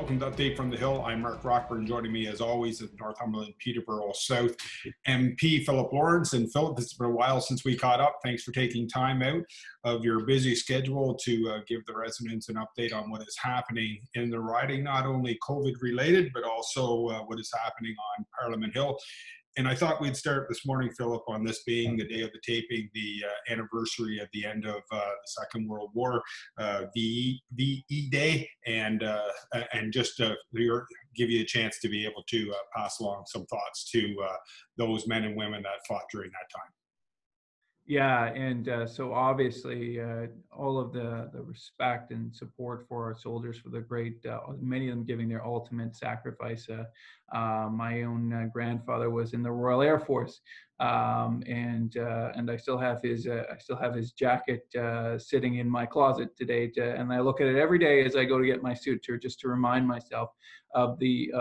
Welcome to Update from the Hill. I'm Mark Rockburn. Joining me as always is Northumberland-Peterborough South MP Philip Lawrence. And Philip, it's been a while since we caught up. Thanks for taking time out of your busy schedule to give the residents an update on what is happening in the riding, not only COVID related, but also what is happening on Parliament Hill. And I thought we'd start this morning, Philip, on this being the day of the taping, the anniversary of the end of the Second World War, VE Day, and just give you a chance to be able to pass along some thoughts to those men and women that fought during that time. Yeah, and so obviously all of the respect and support for our soldiers, for the great, many of them giving their ultimate sacrifice. My own grandfather was in the Royal Air Force, and I still have his jacket sitting in my closet today, and I look at it every day as I go to get my suit, just to remind myself of the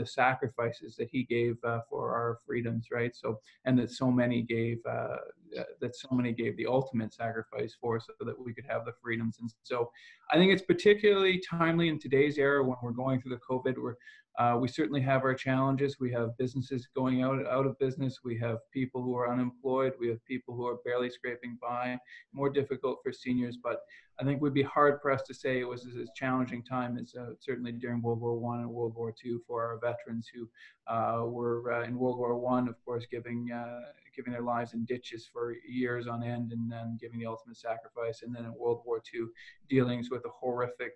sacrifices that he gave for our freedoms, right? So, and that so many gave the ultimate sacrifice for us so that we could have the freedoms. And so I think it's particularly timely in today's era when we're going through the COVID. We certainly have our challenges. We have businesses going out of business. We have people who are unemployed. We have people who are barely scraping by. More difficult for seniors, but I think we'd be hard pressed to say it was as challenging time as certainly during World War I and World War II for our veterans who were in World War I, of course, giving their lives in ditches for years on end, and then giving the ultimate sacrifice, and then in World War II, dealings with a horrific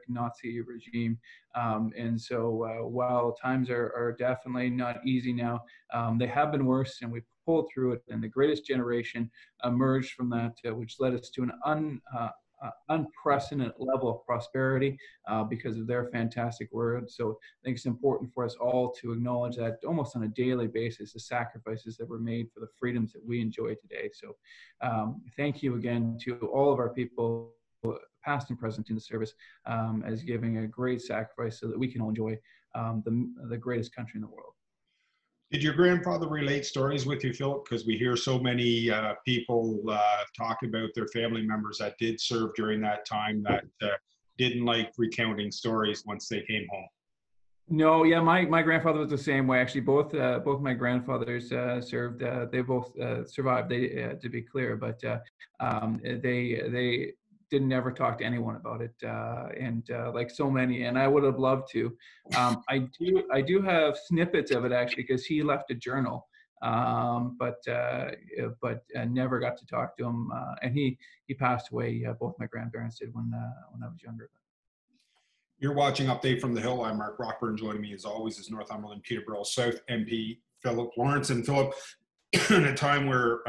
Nazi regime. And so while times are definitely not easy now, they have been worse, and we pulled through it, and the greatest generation emerged from that, which led us to an unprecedented level of prosperity because of their fantastic work. So I think it's important for us all to acknowledge that almost on a daily basis, the sacrifices that were made for the freedoms that we enjoy today. So thank you again to all of our people, past and present in the service, as giving a great sacrifice so that we can all enjoy the greatest country in the world. Did your grandfather relate stories with you, Philip? Because we hear so many people talk about their family members that did serve during that time that didn't like recounting stories once they came home. No, yeah, my grandfather was the same way. Actually, both my grandfathers served. They both survived. To be clear, but they didn't never talk to anyone about it, and like so many, and I would have loved to. I do have snippets of it actually, because he left a journal, but never got to talk to him, and he passed away. Both my grandparents did when I was younger. You're watching Update from the Hill. I'm Mark Rockburn. Joining me as always is Northumberland-Peterborough South MP Philip Lawrence. And Philip, in a time where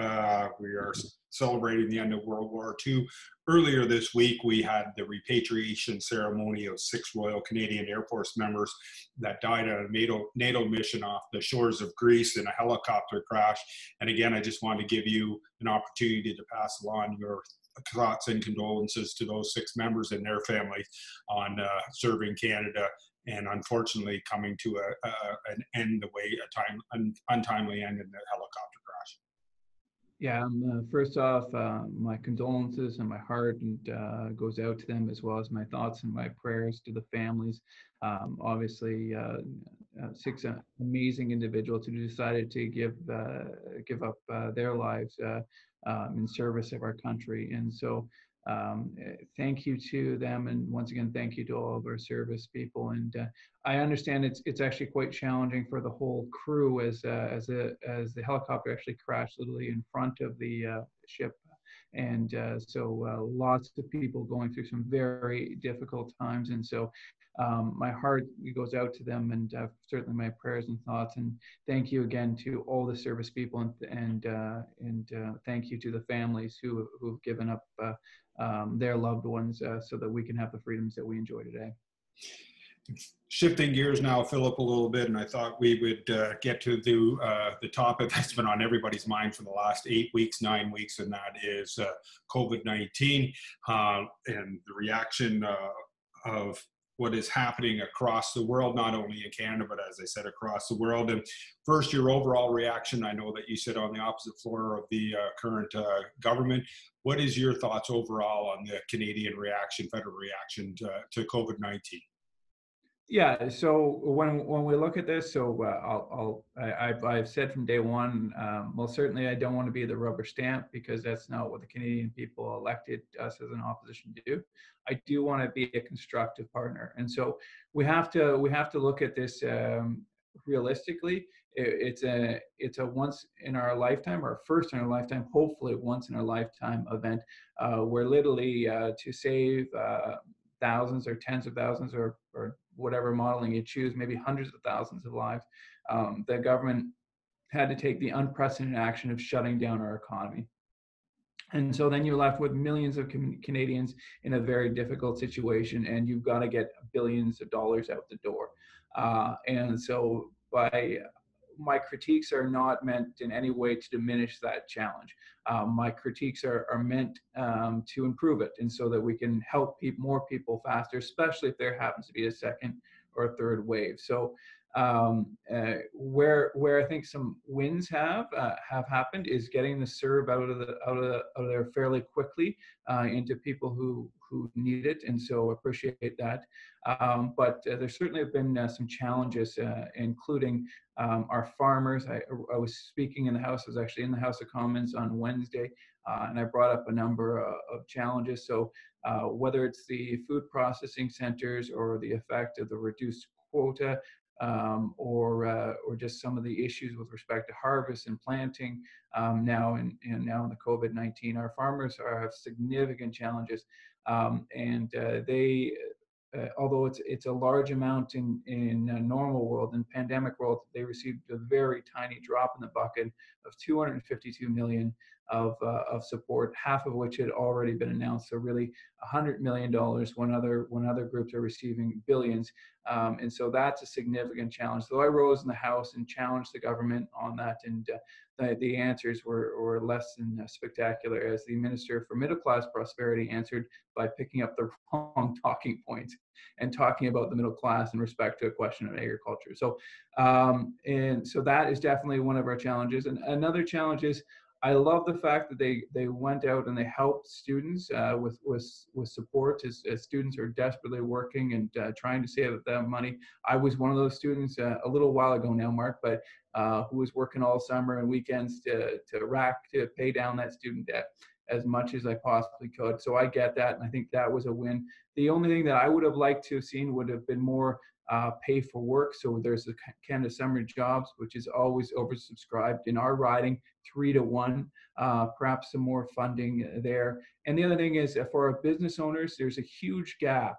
we are celebrating the end of World War II, earlier this week we had the repatriation ceremony of 6 Royal Canadian Air Force members that died on a NATO mission off the shores of Greece in a helicopter crash. And again, I just wanted to give you an opportunity to pass along your thoughts and condolences to those 6 members and their families on serving Canada, and unfortunately coming to an end, untimely end in the helicopter crash. Yeah, first off, my condolences and my heart goes out to them, as well as my thoughts and my prayers to the families. Obviously, 6 amazing individuals who decided to give up their lives in service of our country. And so thank you to them, and once again, thank you to all of our service people. And I understand it's actually quite challenging for the whole crew as the helicopter actually crashed literally in front of the ship. And so lots of people going through some very difficult times. And so my heart goes out to them, and certainly my prayers and thoughts. And thank you again to all the service people, and thank you to the families who've given up their loved ones so that we can have the freedoms that we enjoy today. Shifting gears now, Philip, a little bit, and I thought we would get to the topic that's been on everybody's mind for the last 8 weeks, 9 weeks, and that is COVID-19 and the reaction of what is happening across the world, not only in Canada, but as I said, across the world. And first, your overall reaction. I know that you sit on the opposite floor of the current government. What is your thoughts overall on the Canadian reaction, federal reaction to COVID-19? Yeah. So when we look at this, so I've said from day one, well, certainly I don't want to be the rubber stamp, because that's not what the Canadian people elected us as an opposition to do. I do want to be a constructive partner, and so we have to look at this realistically. It's a once in our lifetime, or first in our lifetime, hopefully once in our lifetime event. We're literally to save thousands or tens of thousands, or whatever modeling you choose, maybe hundreds of thousands of lives. The government had to take the unprecedented action of shutting down our economy. And so then you're left with millions of Canadians in a very difficult situation, and you've got to get billions of dollars out the door. And so my critiques are not meant in any way to diminish that challenge. My critiques are meant to improve it, and so that we can help more people faster, especially if there happens to be a second or a third wave. So where I think some wins have happened is getting the CERB out of there fairly quickly into people who need it, and so appreciate that. But there certainly have been some challenges, including our farmers. I was speaking in the House. I was actually in the House of Commons on Wednesday, and I brought up a number of challenges. So whether it's the food processing centers, or the effect of the reduced quota, or just some of the issues with respect to harvest and planting now in the COVID-19, our farmers have significant challenges, and they. Although it's a large amount in a normal world, in pandemic world, they received a very tiny drop in the bucket of 252 million of support, half of which had already been announced. So really $100 million when other groups are receiving billions. And so that's a significant challenge. So I rose in the House and challenged the government on that, and the answers were less than spectacular, as the Minister for Middle Class Prosperity answered by picking up the wrong talking points and talking about the middle class in respect to a question of agriculture. So, and so that is definitely one of our challenges. And another challenge is, I love the fact that they went out and they helped students with support as students are desperately working and trying to save up that money. I was one of those students a little while ago now, Mark, but who was working all summer and weekends to pay down that student debt as much as I possibly could. So I get that, and I think that was a win. The only thing that I would have liked to have seen would have been more pay for work. So there's the Canada Summer Jobs, which is always oversubscribed in our riding, 3-to-1, perhaps some more funding there. And the other thing is, for our business owners, there's a huge gap.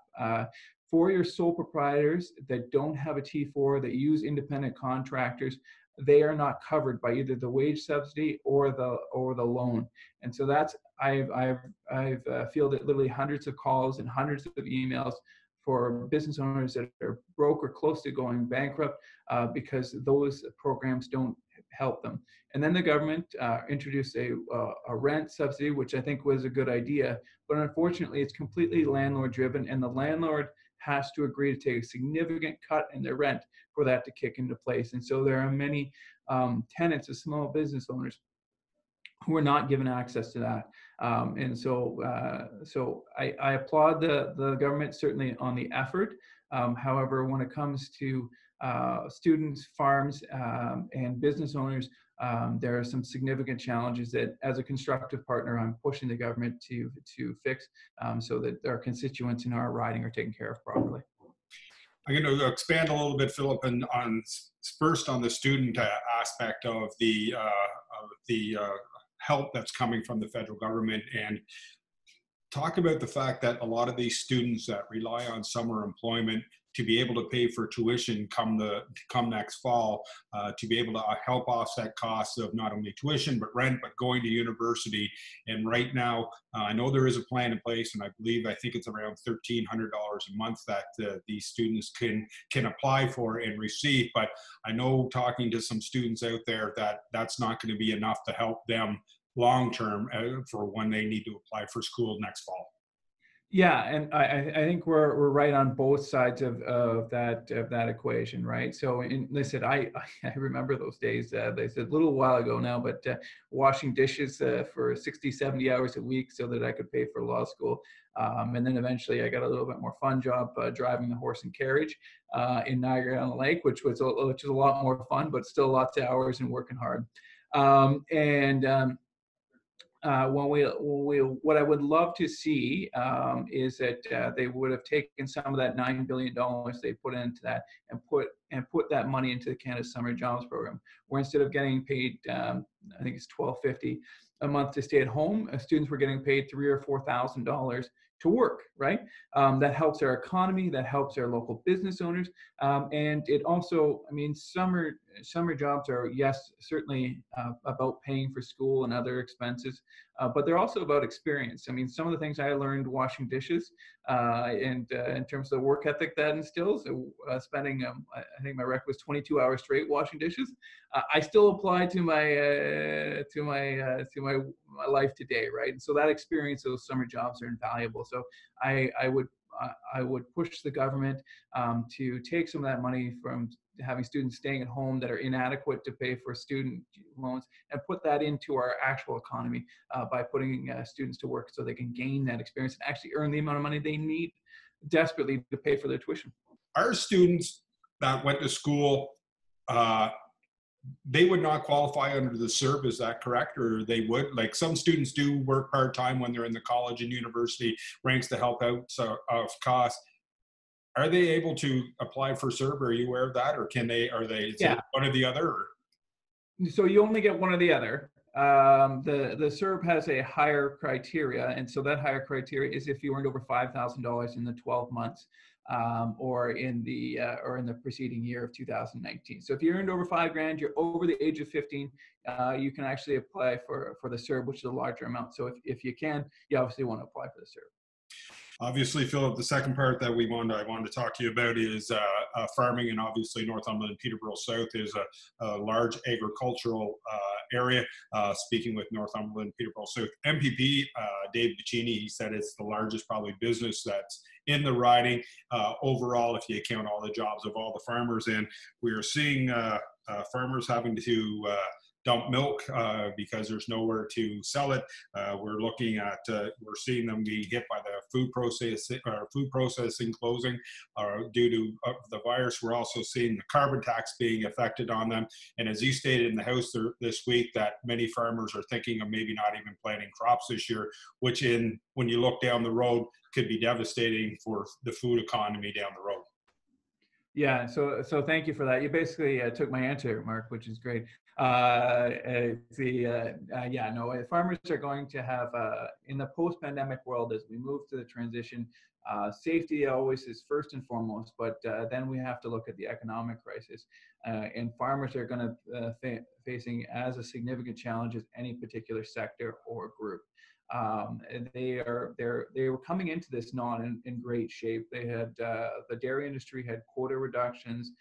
For your sole proprietors that don't have a T4, that use independent contractors, they are not covered by either the wage subsidy or the loan. And so that's, I've fielded literally hundreds of calls and hundreds of emails for business owners that are broke or close to going bankrupt because those programs don't help them. And then the government introduced a rent subsidy, which I think was a good idea, but unfortunately it's completely landlord driven, and the landlord has to agree to take a significant cut in their rent for that to kick into place. And so there are many tenants of small business owners who are not given access to that. And so I applaud the government certainly on the effort. However, when it comes to students, farms, and business owners, there are some significant challenges that, as a constructive partner, I'm pushing the government to fix so that our constituents in our riding are taken care of properly. I'm going to expand a little bit, Philip, and first on the student aspect of the help that's coming from the federal government, and talk about the fact that a lot of these students that rely on summer employment to be able to pay for tuition come next fall, to be able to help offset costs of not only tuition but rent, but going to university. And right now, I know there is a plan in place, and I think it's around $1,300 a month that these students can apply for and receive. But I know, talking to some students out there, that that's not going to be enough to help them long term for when they need to apply for school next fall. Yeah, and I think we're right on both sides of that equation, right? So, listen, I remember those days. They said a little while ago now, but washing dishes for 60, 70 hours a week so that I could pay for law school, and then eventually I got a little bit more fun job driving the horse and carriage in Niagara-on-the-Lake, which is a lot more fun, but still lots of hours and working hard. And what I would love to see is that they would have taken some of that $9 billion they put into that and put that money into the Canada Summer Jobs Program, where instead of getting paid, I think it's $12.50 a month to stay at home, students were getting paid $3,000 or $4,000 to work. Right, that helps our economy, that helps our local business owners, and it also, I mean, summer jobs are, yes, certainly about paying for school and other expenses, but they're also about experience. I mean, some of the things I learned washing dishes, and in terms of the work ethic that instills, spending, I think my record was 22 hours straight washing dishes. I still apply to my life today, right? And so that experience, those summer jobs are invaluable. So I would push the government to take some of that money from having students staying at home that are inadequate to pay for student loans and put that into our actual economy by putting students to work so they can gain that experience and actually earn the amount of money they need desperately to pay for their tuition. Our students that went to school, uh, they would not qualify under the CERB, is that correct? Or they would? Like some students do work part-time when they're in the college and university ranks to help out of cost. Are they able to apply for CERB? Are you aware of that? Or is it Yeah. one or the other? Or? So you only get one or the other. The CERB has a higher criteria, and so that higher criteria is if you earned over $5,000 in the 12 months, or in the preceding year of 2019. So if you earned over $5,000, you're over the age of 15, you can actually apply for the CERB, which is a larger amount. So if you can, you obviously want to apply for the CERB. Obviously, Philip, the second part that I wanted to talk to you about is farming, and obviously Northumberland-Peterborough South is a large agricultural area. Speaking with Northumberland-Peterborough South MPP, Dave Bicini, he said it's the largest probably business that's in the riding overall, if you count all the jobs of all the farmers. And we are seeing farmers having to dump milk because there's nowhere to sell it. We're seeing them being hit by the food processing closing due to the virus. We're also seeing the carbon tax being affected on them. And as you stated in the House this week, that many farmers are thinking of maybe not even planting crops this year, which when you look down the road could be devastating for the food economy down the road. Yeah, so thank you for that. You basically took my answer, Mark, which is great. Farmers are going to have in the post-pandemic world, as we move to the transition, safety always is first and foremost, but then we have to look at the economic crisis, and farmers are going to facing as a significant challenge as any particular sector or group. And they were coming into this not in great shape. They had the dairy industry had quota reductions.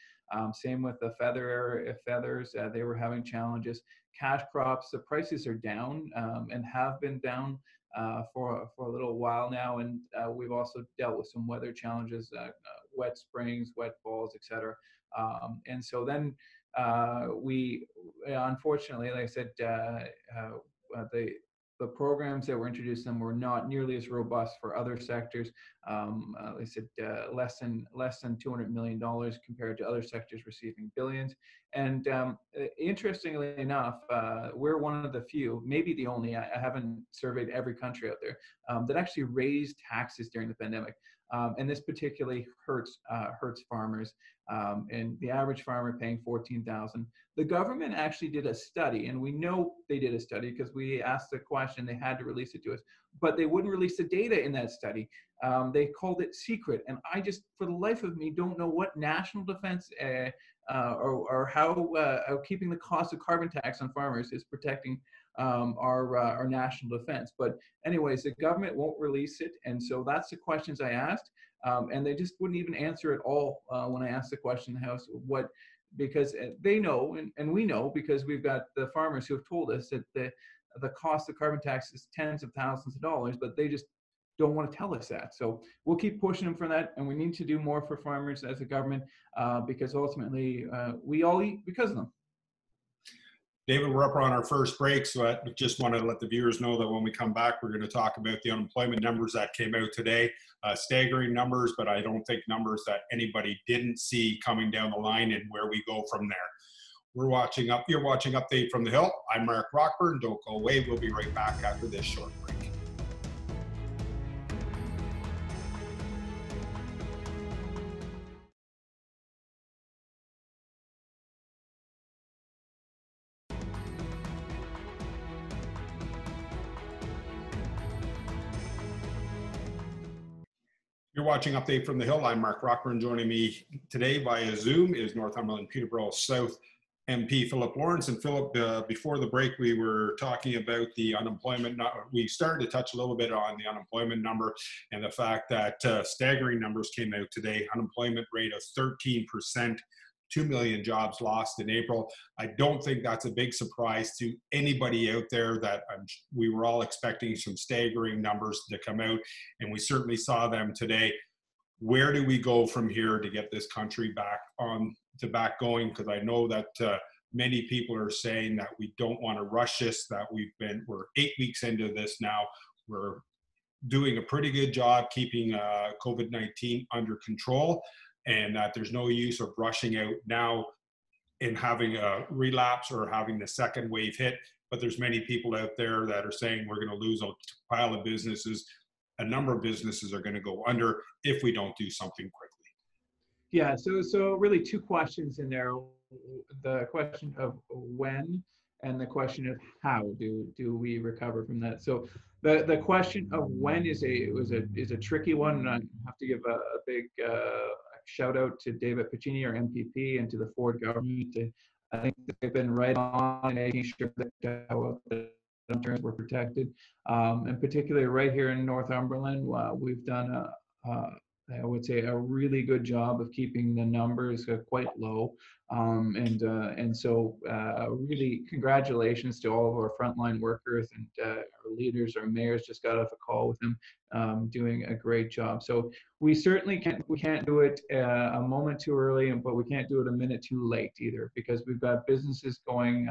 Same with the feathers. They were having challenges. Cash crops, the prices are down and have been down for a little while now. And we've also dealt with some weather challenges, wet springs, wet falls, etc. And so then we, unfortunately, like I said, the programs that were introduced them were not nearly as robust for other sectors. They said less than $200 million compared to other sectors receiving billions. And interestingly enough, we're one of the few, maybe the only, I haven't surveyed every country out there, that actually raised taxes during the pandemic. And this particularly hurts farmers, and the average farmer paying $14,000. The government actually did a study, and we know they did a study because we asked the question. They had to release it to us, but they wouldn't release the data in that study. They called it secret, and I just, for the life of me, don't know what national defense or how keeping the cost of carbon tax on farmers is protecting our national defense. But anyways, the government won't release it, and so that's the questions I asked, and they just wouldn't even answer at all when I asked the question in the House. Because they know, and we know, because we've got the farmers who have told us that the cost of carbon tax is tens of thousands of dollars, but they just don't want to tell us that. So we'll keep pushing them for that, and we need to do more for farmers as a government, because ultimately we all eat because of them. David, we're up on our first break, so I just want to let the viewers know that when we come back, we're going to talk about the unemployment numbers that came out today. Staggering numbers, but I don't think numbers that anybody didn't see coming down the line and where we go from there. You're watching Update from the Hill. I'm Mark Rockburn. Don't go away. We'll be right back after this short break. You're watching Update from the Hill. I'm Mark Rockburn. Joining me today via Zoom is Northumberland-Peterborough South MP Philip Lawrence. And Philip, before the break, we were talking about the unemployment. We started to touch a little bit on the unemployment number and the fact that staggering numbers came out today. Unemployment rate of 13%. 2 million jobs lost in April. I don't think that's a big surprise to anybody out there that we were all expecting some staggering numbers to come out, and we certainly saw them today. Where do we go from here to get this country back going? Because I know that many people are saying that we don't want to rush this, that we're 8 weeks into this now. We're doing a pretty good job keeping COVID-19 under control, and that there's no use of rushing out now and having a relapse or having the second wave hit. But there's many people out there that are saying we're going to lose a pile of businesses. A number of businesses are going to go under if we don't do something quickly. Yeah, so really two questions in there. The question of when and the question of how do we recover from that. So the question of when is a tricky one, and I have to give a big shout out to David Piccini, our MPP, and to the Ford government. I think they've been right on making sure that the terms were protected, and particularly right here in Northumberland, we've done I would say a really good job of keeping the numbers quite low, and so really congratulations to all of our frontline workers and our leaders. Our mayors just got off a call with them, doing a great job. So we certainly can't do it a moment too early, but we can't do it a minute too late either, because we've got businesses going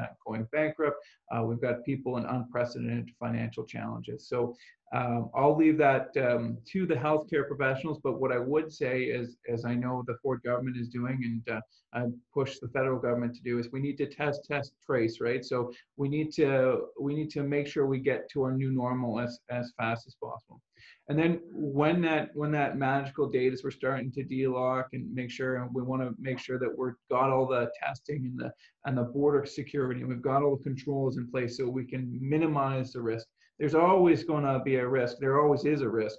bankrupt. We've got people in unprecedented financial challenges. So I'll leave that to the healthcare professionals. But what I would say is, as I know the Ford government is doing, and I push the federal government to do, is we need to test, trace, right? So we need to make sure we get to our new normal as fast as possible. And then when that magical date is, we're starting to delock and we want to make sure that we've got all the testing and the border security, and we've got all the controls in place so we can minimize the risk. There's always going to be a risk. There always is a risk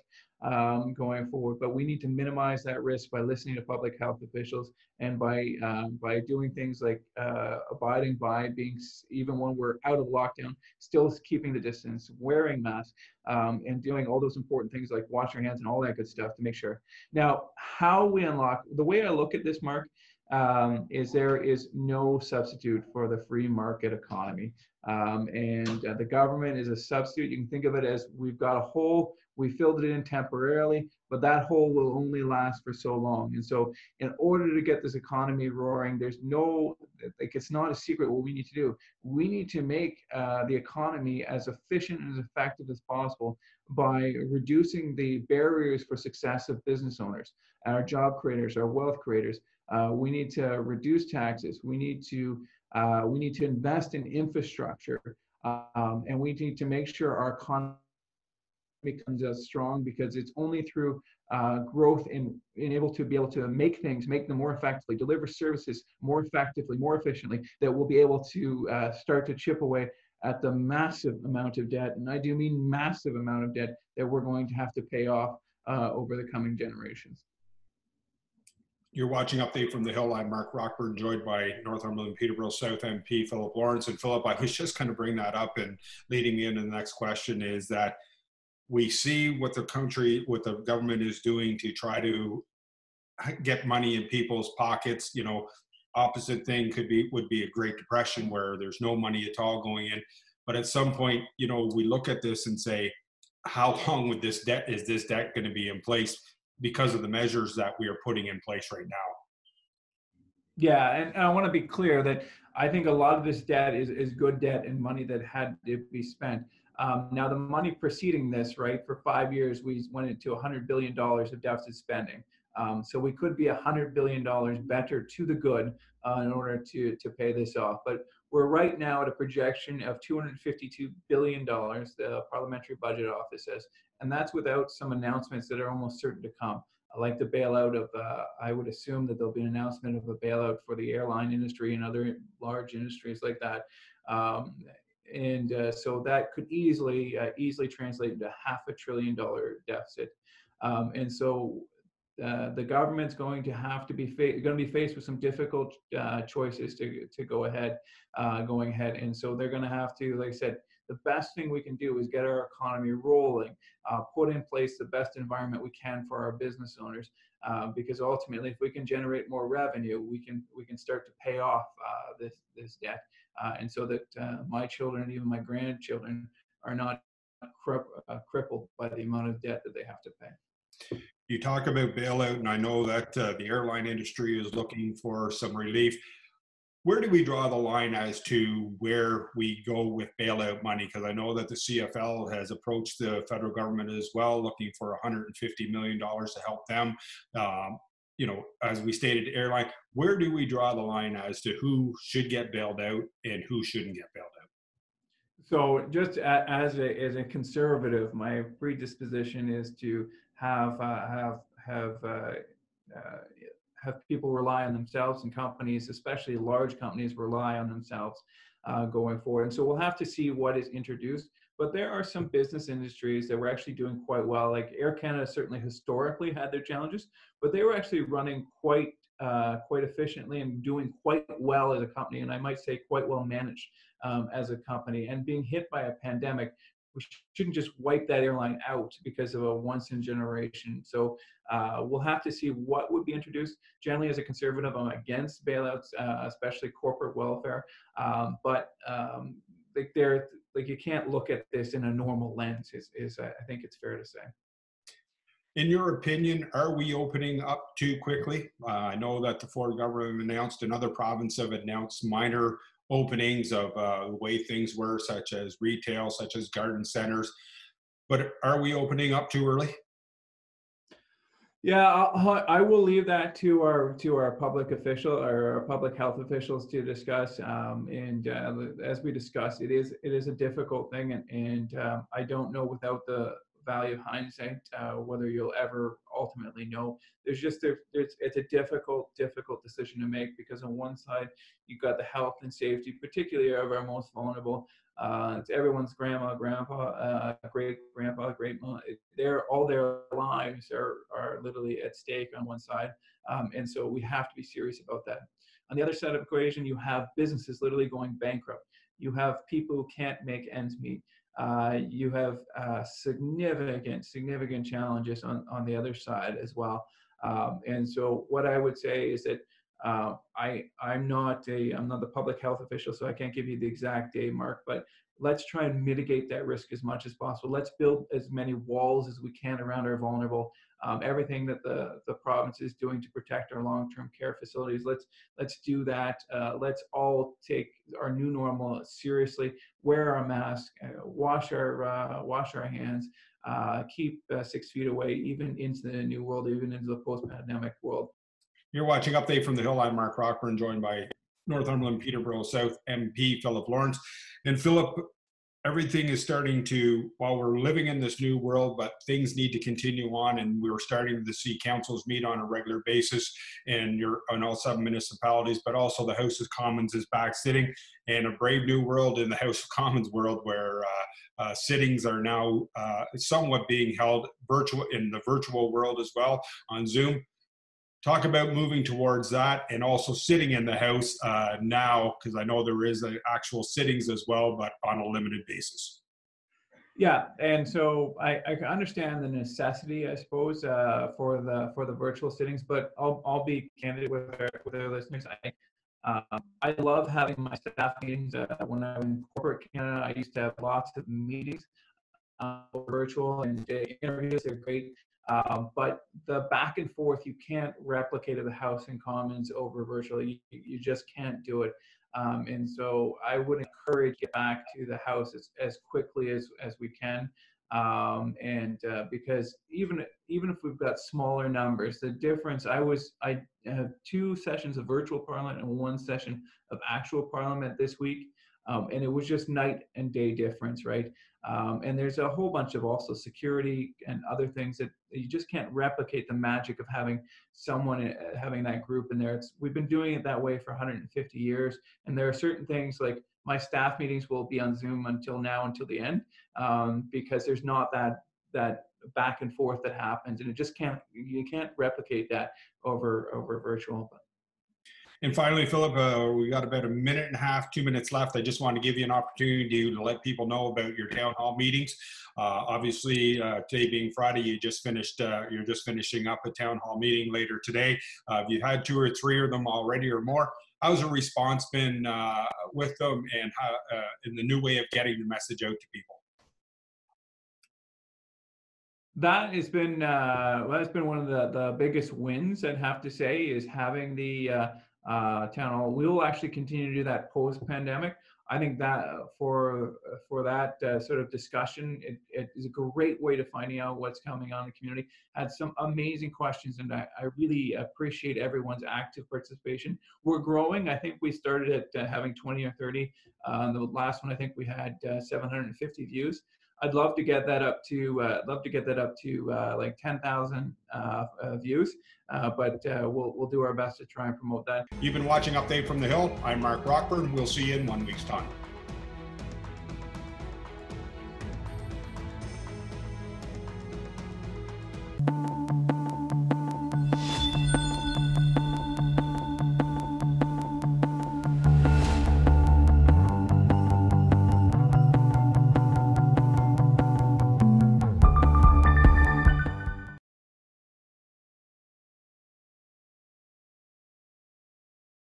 going forward, but we need to minimize that risk by listening to public health officials and by doing things like abiding by even when we're out of lockdown, still keeping the distance, wearing masks, and doing all those important things like wash your hands and all that good stuff to make sure. Now, how we unlock, the way I look at this, Mark, is there is no substitute for the free market economy. And the government is a substitute. You can think of it as we've got a hole, we filled it in temporarily, but that hole will only last for so long. And so in order to get this economy roaring, it's not a secret what we need to do. We need to make the economy as efficient and as effective as possible by reducing the barriers for success of business owners, our job creators, our wealth creators. We need to reduce taxes. We need to invest in infrastructure, and we need to make sure our economy becomes strong, because it's only through growth and being able to make them more effectively, deliver services more effectively, more efficiently, that we'll be able to start to chip away at the massive amount of debt, and I do mean massive amount of debt, that we're going to have to pay off over the coming generations. You're watching Update from the Hill. I'm Mark Rockburn, joined by Northumberland-Peterborough South MP Philip Lawrence. And Philip, I was just kind of bring that up, and leading me into the next question is that we see what the government is doing to try to get money in people's pockets. You know, opposite thing would be a Great Depression where there's no money at all going in. But at some point, you know, we look at this and say, how long would this debt going to be in place because of the measures that we are putting in place right now? Yeah, and I want to be clear that I think a lot of this debt is good debt and money that had to be spent. Now, the money preceding this, right, for 5 years, we went into $100 billion of deficit spending. So we could be $100 billion better to the good in order to pay this off. But we're right now at a projection of $252 billion, the Parliamentary Budget Office says, and that's without some announcements that are almost certain to come, like the bailout of, I would assume that there'll be an announcement of a bailout for the airline industry and other large industries like that. So that could easily translate into $500 billion deficit. And so the government's going to have to be faced with some difficult choices to go ahead, going ahead. And so they're going to have to, like I said, the best thing we can do is get our economy rolling, put in place the best environment we can for our business owners, because ultimately, if we can generate more revenue, we can start to pay off this debt, and so that my children and even my grandchildren are not crippled by the amount of debt that they have to pay. You talk about bailout, and I know that the airline industry is looking for some relief. Where do we draw the line as to where we go with bailout money? Because I know that the CFL has approached the federal government as well, looking for $150 million to help them. As we stated, airline, where do we draw the line as to who should get bailed out and who shouldn't get bailed out? So just as a conservative, my predisposition is to have people rely on themselves, and companies, especially large companies, rely on themselves going forward. And so we'll have to see what is introduced. But there are some business industries that were actually doing quite well. Like Air Canada certainly historically had their challenges, but they were actually running quite efficiently and doing quite well as a company, and I might say quite well managed as a company. And being hit by a pandemic, we shouldn't just wipe that airline out because of a once in generation. So we'll have to see what would be introduced. Generally, as a conservative, I'm against bailouts, especially corporate welfare. But you can't look at this in a normal lens. I think it's fair to say. In your opinion, are we opening up too quickly? I know that the Ford government announced, another province have announced minor openings of the way things were, such as retail, such as garden centers. But are we opening up too early? Yeah, I will leave that to our public official or our public health officials to discuss. As we discussed, it is a difficult thing, and I don't know without the value of hindsight whether you'll ever ultimately know. It's a difficult decision to make, because on one side you've got the health and safety, particularly of our most vulnerable. It's everyone's grandma, grandpa, great grandpa, great mom. All their lives are literally at stake on one side, and so we have to be serious about that. On the other side of the equation, you have businesses literally going bankrupt. You have people who can't make ends meet. You have significant challenges on the other side as well. And so what I would say is that I'm not the public health official, so I can't give you the exact day mark, but let's try and mitigate that risk as much as possible. Let's build as many walls as we can around our vulnerable. Everything that the province is doing to protect our long-term care facilities, let's do that. Let's all take our new normal seriously. Wear our mask, wash our hands, keep 6 feet away, even into the new world, even into the post-pandemic world. You're watching Update from the Hill. I'm Mark Rockburn, joined by Northumberland-Peterborough South MP Philip Lawrence. And Philip, everything is starting to, while we're living in this new world, but things need to continue on, and we're starting to see councils meet on a regular basis on all 7 municipalities, but also the House of Commons is back sitting, and a brave new world in the House of Commons world where sittings are now somewhat being held virtual in the virtual world as well on Zoom. Talk about moving towards that, and also sitting in the House now, because I know there is actual sittings as well, but on a limited basis. Yeah, and so I understand the necessity, I suppose, for the virtual sittings, but I'll be candid with our listeners. I love having my staff meetings. When I was in corporate Canada, I used to have lots of meetings. virtual, and interviews are great. But the back and forth, you can't replicate at the House and Commons over virtual. You just can't do it. And so I would encourage get back to the House as quickly as we can. Because even if we've got smaller numbers, the difference, I have 2 sessions of virtual parliament and 1 session of actual parliament this week. And it was just night and day difference, right? And there's a whole bunch of also security and other things that you just can't replicate the magic of having someone, having that group in there. We've been doing it that way for 150 years. And there are certain things like my staff meetings will be on Zoom until the end, because there's not that back and forth that happens, and you can't replicate that over virtual. And finally, Philip, we got about 1.5 minutes, 2 minutes left. I just want to give you an opportunity to let people know about your town hall meetings. Obviously, today being Friday, you're just finishing up a town hall meeting later today. You've had 2 or 3 of them already or more. How's the response been with them, and how in the new way of getting the message out to people? That has been that's been one of the biggest wins, I'd have to say, is having the town hall. We will actually continue to do that post-pandemic. I think that for that sort of discussion, it is a great way to finding out what's coming on in the community. Had some amazing questions, and I really appreciate everyone's active participation. We're growing. I think we started at having 20 or 30. The last one, I think we had 750 views. I'd love to get that up to like 10,000 views, but we'll do our best to try and promote that. You've been watching Update from the Hill. I'm Mark Rockburn. We'll see you in 1 week's time.